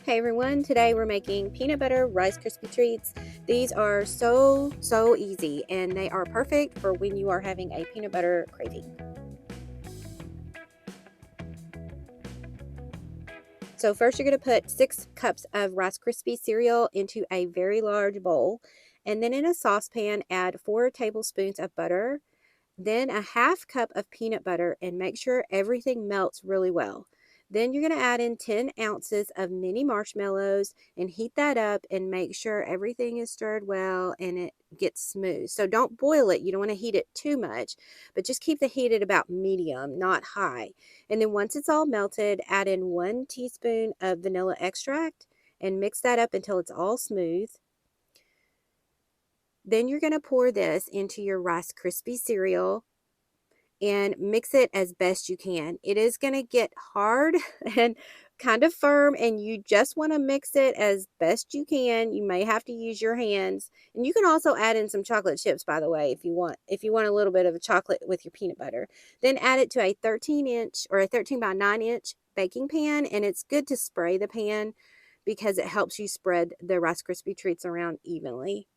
Hey everyone, today we're making peanut butter Rice Krispie treats. These are so easy and they are perfect for when you are having a peanut butter craving. So first you're going to put 6 cups of Rice Krispie cereal into a very large bowl, and then in a saucepan add 4 tablespoons of butter, then a half cup of peanut butter, and make sure everything melts really well. Then you're going to add in 10 ounces of mini marshmallows and heat that up and make sure everything is stirred well and it gets smooth. So don't boil it. You don't want to heat it too much, but just keep the heat at about medium, not high. And then once it's all melted, add in 1 teaspoon of vanilla extract and mix that up until it's all smooth. Then you're going to pour this into your Rice Krispie cereal and mix it as best you can. It is going to get hard and kind of firm, and you just want to mix it as best you can. You may have to use your hands, and you can also add in some chocolate chips, by the way, if you want. If you want a little bit of a chocolate with your peanut butter, then add it to a 13-inch or a 13 by 9-inch baking pan, and it's good to spray the pan because it helps you spread the Rice Krispie treats around evenly.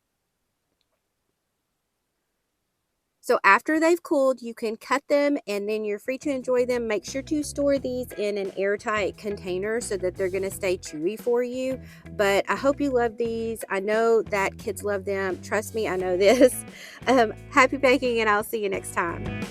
So after they've cooled, you can cut them and then you're free to enjoy them. Make sure to store these in an airtight container so that they're going to stay chewy for you. But I hope you love these. I know that kids love them. Trust me, I know this. Happy baking, and I'll see you next time.